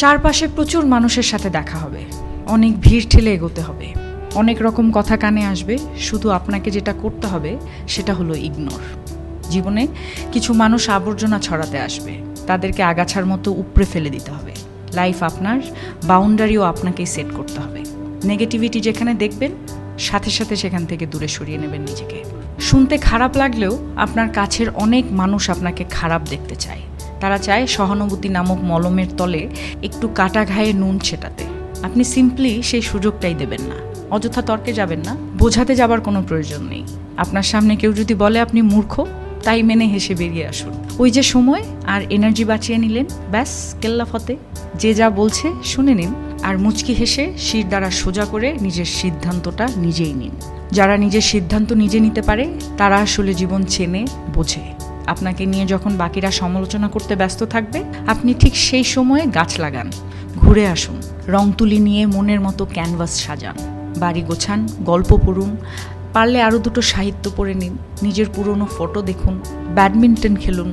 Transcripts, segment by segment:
চারপাশে প্রচুর মানুষের সাথে দেখা হবে, অনেক ভিড় ঠেলে এগোতে হবে, অনেক রকম কথা কানে আসবে। শুধু আপনাকে যেটা করতে হবে সেটা হলো ইগনোর। জীবনে কিছু মানুষ আবর্জনা ছড়াতে আসবে, তাদেরকে আগাছার মতো উপড়ে ফেলে দিতে হবে। লাইফ আপনার, বাউন্ডারিও আপনাকেই সেট করতে হবে। নেগেটিভিটি যেখানে দেখবেন সাথে সাথে সেখান থেকে দূরে সরিয়ে নেবেন নিজেকে। শুনতে খারাপ লাগলেও আপনার কাছের অনেক মানুষ আপনাকে খারাপ দেখতে চায়। তারা চায় সহানুভূতি নামক মলমের তলে একটু কাটা ঘায়ে নুন ছেটাতে। আপনি সিম্পলি সেই সুযোগটাই দেবেন না। অযথা তর্কে যাবেন না, বোঝাতে যাবার কোনো প্রয়োজন নেই। আপনার সামনে কেউ যদি বলে আপনি মূর্খ, তাই মেনে হেসে বেরিয়ে আসুন। ওই যে সময় আর এনার্জি বাঁচিয়ে নিলেন, ব্যাস কেল্লা ফতে। যে যা বলছে শুনে নিন, আর মুচকি হেসে শির দ্বারা সোজা করে নিজের সিদ্ধান্তটা নিজেই নিন। যারা নিজের সিদ্ধান্ত নিজে নিতে পারে তারা আসলে জীবন চেনে, বোঝে। আপনাকে নিয়ে যখন বাকিরা সমালোচনা করতে ব্যস্ত থাকবে, আপনি ঠিক সেই সময়ে গাছ লাগান, ঘুরে আসুন, রং তুলি নিয়ে মনের মতো ক্যানভাস সাজান, বাড়ি গোছান, গল্প পড়ুন, পারলে আরও দুটো সাহিত্য পড়ে নিন, নিজের পুরনো ফটো দেখুন, ব্যাডমিন্টন খেলুন,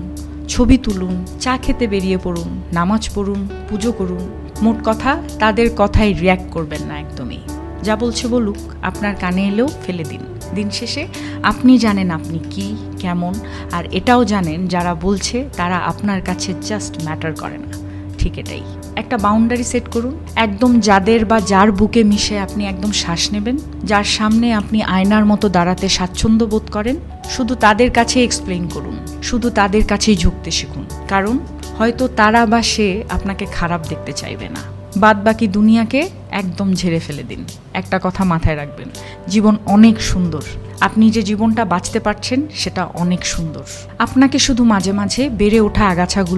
ছবি তুলুন, চা খেতে বেরিয়ে পড়ুন, নামাজ পড়ুন, পুজো করুন। মোট কথা, তাদের কথায় রিয়্যাক্ট করবেন না একদমই। যা বলছে বলুক, আপনার কানে এলেও ফেলে দিন। দিন শেষে আপনি জানেন আপনি কি, কেমন, আর এটাও জানেন যারা বলছে তারা আপনার কাছে জাস্ট ম্যাটার করে না। ঠিক এটাই। একটা বাউন্ডারি সেট করুন, একদম যাদের বা যার বুকে মিশে আপনি একদম শ্বাস নেবেন, যার সামনে আপনি আয়নার মতো দাঁড়াতে স্বাচ্ছন্দ্য বোধ করেন, শুধু তাদের কাছে এক্সপ্লেইন করুন, শুধু তাদের কাছেই ঝুঁকতে শিখুন। কারণ হয়তো তারা বা সে আপনাকে খারাপ দেখতে চাইবে না। বাদ বাকি দুনিয়াকে একদম ঝেড়ে ফেলে দিন। একটা কথা মাথায় রাখবেন, জীবন অনেক সুন্দর। আপনি যে জীবনটা বাঁচতে পারছেন সেটা অনেক সুন্দর। আপনাকে শুধু মাঝে মাঝে বেড়ে ওঠা আগাছাগুলো